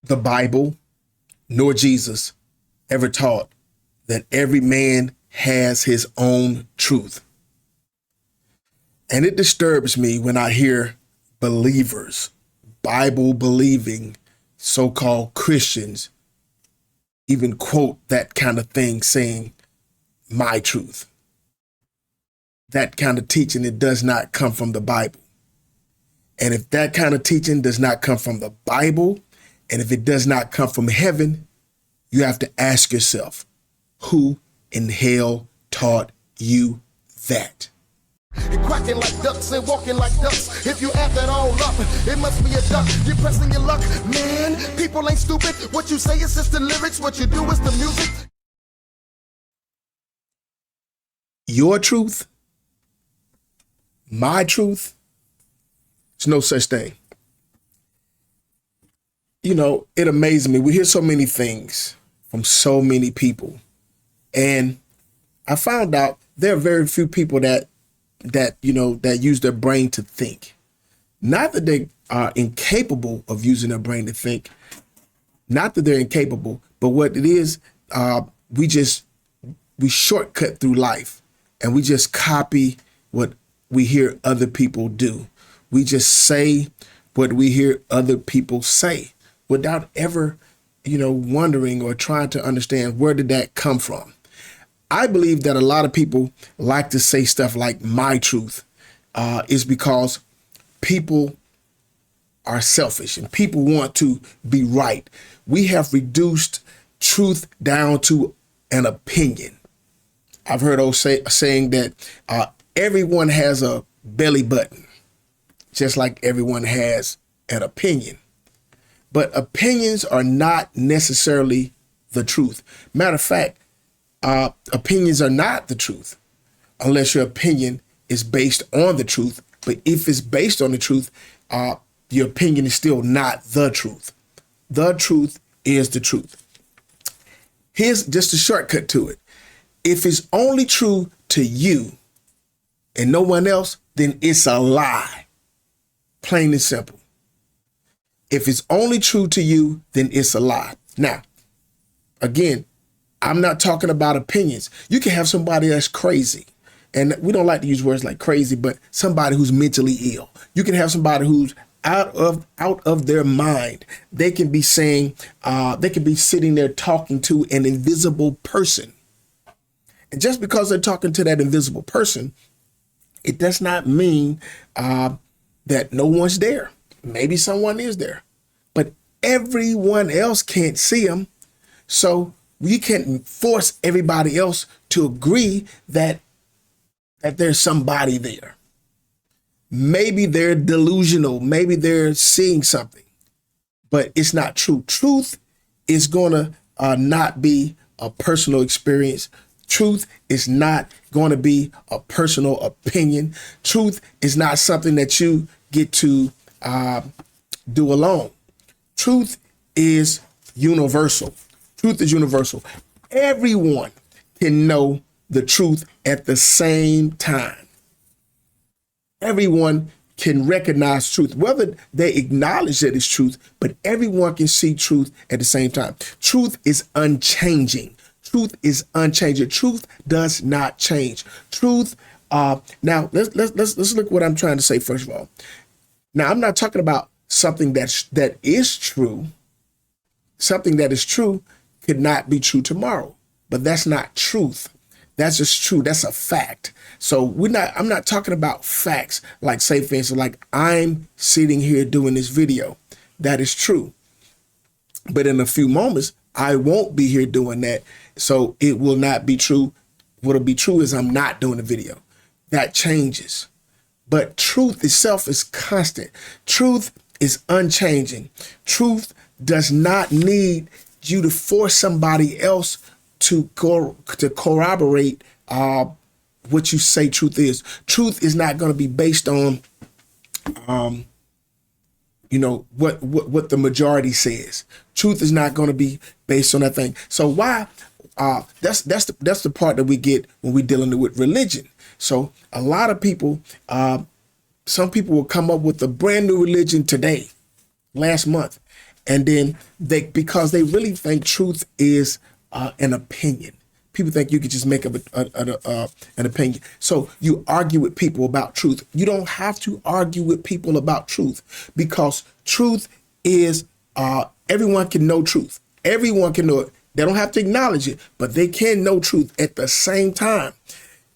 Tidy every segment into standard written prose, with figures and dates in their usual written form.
the Bible nor Jesus ever taught that every man has his own truth. And it disturbs me when I hear believers, Bible believing so-called Christians, even quote that kind of thing saying, my truth. That kind of teaching, it does not come from the Bible. And if that kind of teaching does not come from the Bible, and if it does not come from heaven, you have to ask yourself, who in hell taught you that? And quacking like ducks and walking like ducks. If you add that all up, it must be a duck. You're pressing your luck. Man, people ain't stupid. What you say is just the lyrics. What you do is the music. Your truth, my truth, there's no such thing. You know, it amazes me. We hear so many things from so many people. And I found out there are very few people that use their brain to think. Not that they are incapable of using their brain to think. Not that they're incapable, but what it is, we shortcut through life and we just copy what we hear other people do. We just say what we hear other people say without ever, wondering or trying to understand where did that come from. I believe that a lot of people like to say stuff like my truth is because people are selfish and people want to be right. We have reduced truth down to an opinion. I've heard saying that everyone has a belly button, just like everyone has an opinion. But opinions are not necessarily the truth. Matter of fact, opinions are not the truth unless your opinion is based on the truth. But if it's based on the truth, your opinion is still not the truth. The truth is the truth. Here's just a shortcut to it. If it's only true to you and no one else, then it's a lie. Plain and simple. If it's only true to you, then it's a lie. Now, again, I'm not talking about opinions. You can have somebody that's crazy. And we don't like to use words like crazy, but somebody who's mentally ill. You can have somebody who's out of their mind. They can be saying, they can be sitting there talking to an invisible person. And just because they're talking to that invisible person, it does not mean that no one's there. Maybe someone is there, but everyone else can't see them. So we can't force everybody else to agree that there's somebody there. Maybe they're delusional. Maybe they're seeing something, but it's not true. Truth is going to not be a personal experience. Truth is not going to be a personal opinion. Truth is not something that you get to do alone. Truth is universal. Truth is universal. Everyone can know the truth at the same time. Everyone can recognize truth, whether they acknowledge that it's truth, but everyone can see truth at the same time. Truth is unchanging. Truth is unchanging. Truth does not change. Truth. Now let's look what I'm trying to say first of all. Now I'm not talking about something that is true. Something that is true could not be true tomorrow, but that's not truth. That's just true. That's a fact. So I'm not talking about facts like, say, for instance, like I'm sitting here doing this video. That is true. But in a few moments, I won't be here doing that. So it will not be true. What'll be true is I'm not doing the video. That changes. But truth itself is constant. Truth is unchanging. Truth does not need you to force somebody else to corroborate what you say truth is. Truth is not going to be based on, what the majority says. Truth is not going to be based on that thing. So why? That's the part that we get when we're dealing with religion. So a lot of people, some people will come up with a brand new religion today, last month, And then because they really think truth is an opinion. People think you could just make up an opinion. So you argue with people about truth. You don't have to argue with people about truth, because truth is, everyone can know truth. Everyone can know it. They don't have to acknowledge it, but they can know truth at the same time.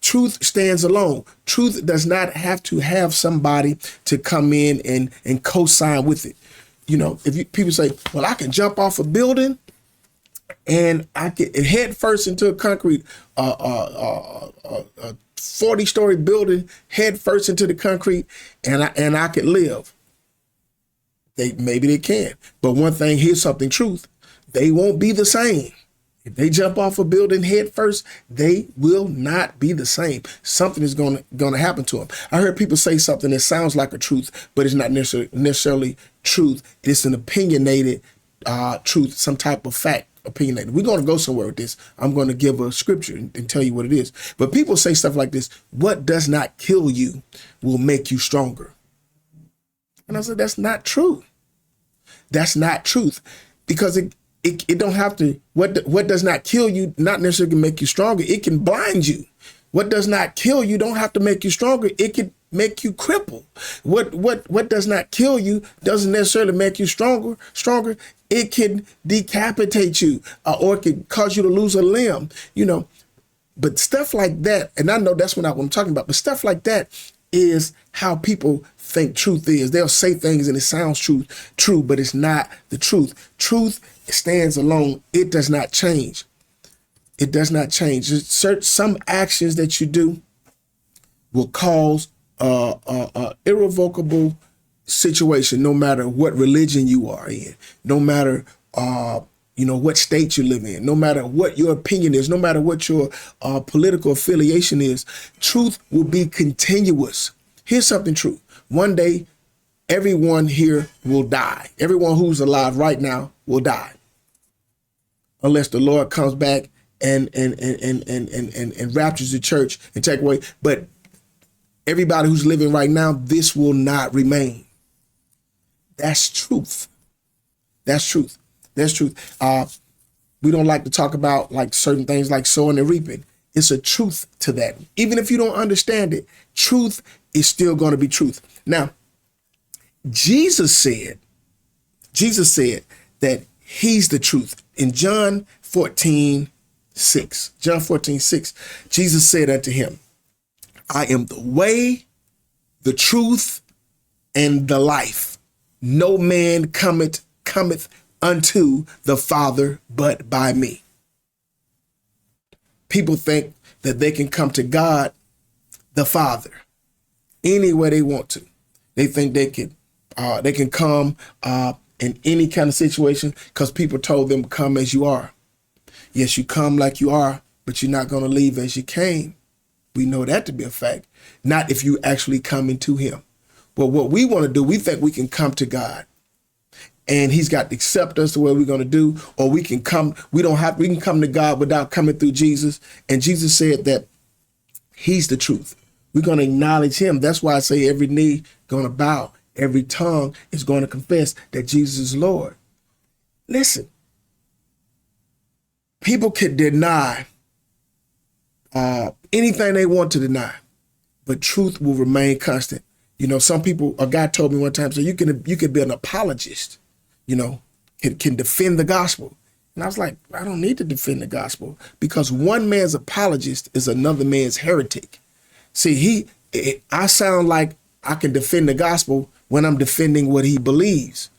Truth stands alone. Truth does not have to have somebody to come in and co-sign with it. If people say, well, I can jump off a building and I can head first into a concrete, 40-story building, head first into the concrete, and I could live. Maybe they can. But one thing, here's something truth. They won't be the same. If they jump off a building head first, they will not be the same. Something is going to happen to them. I heard people say something that sounds like a truth, but it's not necessarily truth. It's an opinionated truth, some type of fact. Opinionated. We're going to go somewhere with this. I'm going to give a scripture and tell you what it is. But people say stuff like this: what does not kill you will make you stronger. And I said, that's not true. That's not truth, because it don't have to. What does not kill you not necessarily make you stronger. It can blind you. What does not kill you don't have to make you stronger. It can make you cripple. What does not kill you doesn't necessarily make you stronger. It can decapitate you, or it can cause you to lose a limb, But stuff like that, and I know that's what I'm talking about, but stuff like that is how people think truth is. They'll say things and it sounds true, but it's not the truth. Truth stands alone. It does not change. It does not change. Some actions that you do will cause irrevocable situation, no matter what religion you are in, no matter what state you live in, no matter what your opinion is, no matter what your political affiliation is. Truth will be continuous. Here's something true. One day, everyone here will die. Everyone who's alive right now will die, unless the Lord comes back and raptures the church and take away. But everybody who's living right now, this will not remain. That's truth. That's truth. That's truth. We don't like to talk about like certain things like sowing and reaping. It's a truth to that. Even if you don't understand it, truth is still going to be truth. Now, Jesus said that he's the truth. In John 14:6, Jesus said unto him, I am the way, the truth, and the life. No man cometh unto the Father but by me. People think that they can come to God, the Father, any way they want to. They think they can come in any kind of situation because people told them come as you are. Yes, you come like you are, but you're not going to leave as you came. We know that to be a fact. Not if you actually come into him. But what we want to do, we think we can come to God and he's got to accept us the way we're going to do, or we can come to God without coming through Jesus. And Jesus said that he's the truth. We're going to acknowledge him. That's why I say every knee going to bow, every tongue is going to confess that Jesus is Lord. Listen, people can deny anything they want to deny, but truth will remain constant. Some people, a guy told me one time, so you can be an apologist, can defend the gospel. And I was like, I don't need to defend the gospel, because one man's apologist is another man's heretic. See, I sound like I can defend the gospel when I'm defending what he believes.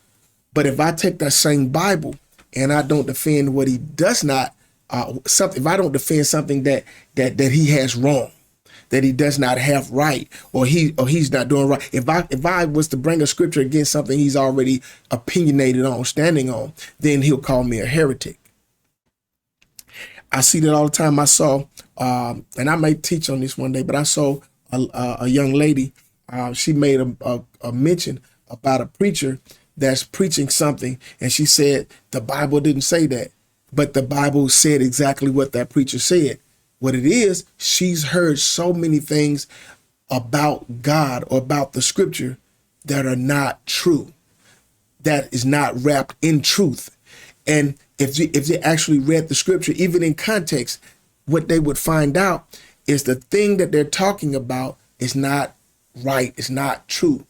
But if I take that same Bible and I don't defend what he does not, if I don't defend something that he has wrong, that he does not have right, or he's not doing right. If I was to bring a scripture against something he's already opinionated on, standing on, then he'll call me a heretic. I see that all the time. I saw, and I may teach on this one day, but I saw a young lady. She made a mention about a preacher that's preaching something, and she said the Bible didn't say that, but the Bible said exactly what that preacher said. What it is, she's heard so many things about God or about the scripture that are not true. that is not wrapped in truth. And if they actually read the scripture, even in context, what they would find out is the thing that they're talking about is not right. It's not true.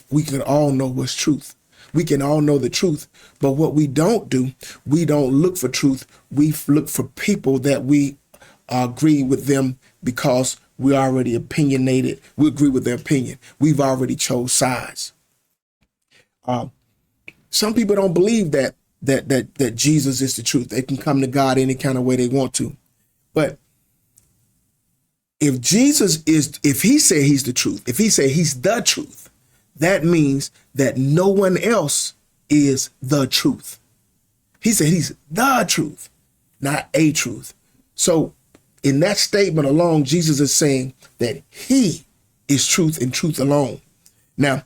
We can all know what's truth. We can all know the truth. But what we don't do, we don't look for truth. We look for people that we agree with them because we're already opinionated. We agree with their opinion. We've already chose sides. Some people don't believe that Jesus is the truth. They can come to God any kind of way they want to. But if he said he's the truth, if he said he's the truth, that means that no one else is the truth. He said he's the truth, not a truth. So in that statement alone, Jesus is saying that he is truth and truth alone. Now,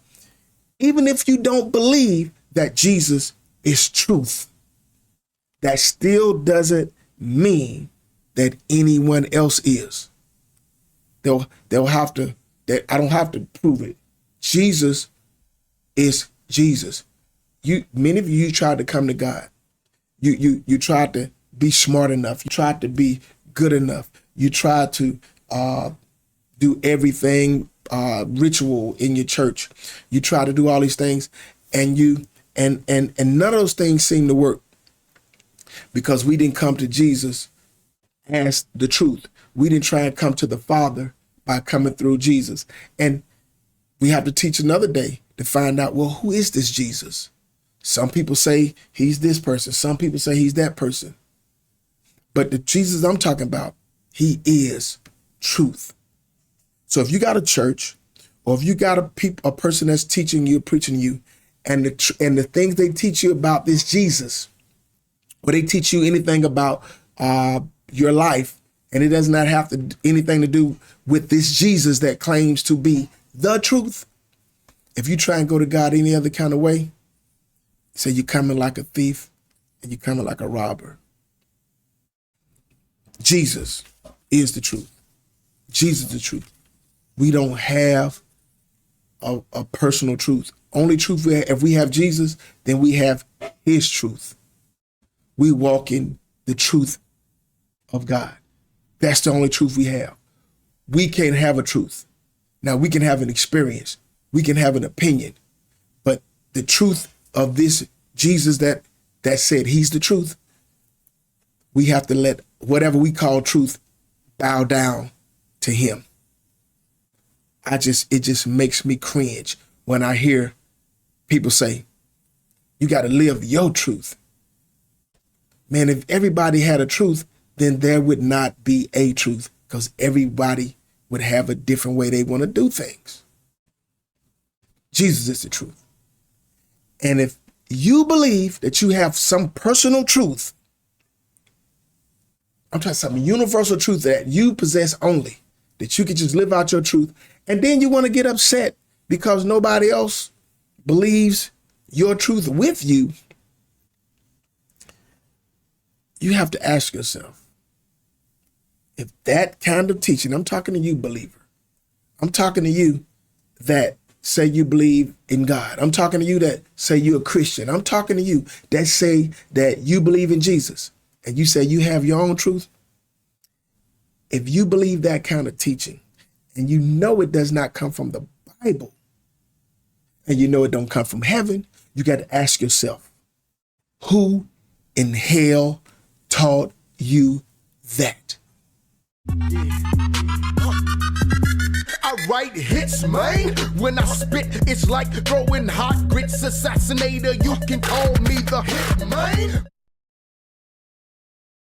even if you don't believe that Jesus is truth, that still doesn't mean that anyone else is. They'll have to, I don't have to prove it. Jesus is Jesus. Many of you tried to come to God. You tried to be smart enough. You tried to be good enough. You tried to do everything ritual in your church. You try to do all these things, and none of those things seem to work because we didn't come to Jesus as the truth. We didn't try and come to the Father by coming through Jesus. And we have to teach another day to find out, well, who is this Jesus? Some people say he's this person. Some people say he's that person. But the Jesus I'm talking about, he is truth. So if you got a church, or if you got a person that's teaching you, preaching you, and the things they teach you about this Jesus, or they teach you anything about your life, and it does not have anything to do with this Jesus that claims to be the truth. If you try and go to God any other kind of way, say you're coming like a thief and you're coming like a robber. Jesus is the truth. Jesus is the truth. We don't have a personal truth. Only truth we have, if we have Jesus, then we have his truth. We walk in the truth of God. That's the only truth we have. We can't have a truth. Now we can have an experience. We can have an opinion. But the truth of this Jesus that said he's the truth, we have to let whatever we call truth bow down to him. It just makes me cringe when I hear people say, you got to live your truth. Man, if everybody had a truth, then there would not be a truth, because everybody would have a different way they want to do things. Jesus is the truth. And if you believe that you have some personal truth, I'm talking some universal truth that you possess only, that you can just live out your truth, and then you want to get upset because nobody else believes your truth with you, you have to ask yourself, if that kind of teaching, I'm talking to you, believer, I'm talking to you that say you believe in God, I'm talking to you that say you're a Christian, I'm talking to you that say that you believe in Jesus, and you say you have your own truth. If you believe that kind of teaching, and you know it does not come from the Bible, and you know it don't come from heaven, you got to ask yourself, who in hell taught you that? I write hits, man. When I spit, it's like throwing hot grits. Assassinator, you can call me the hit, man.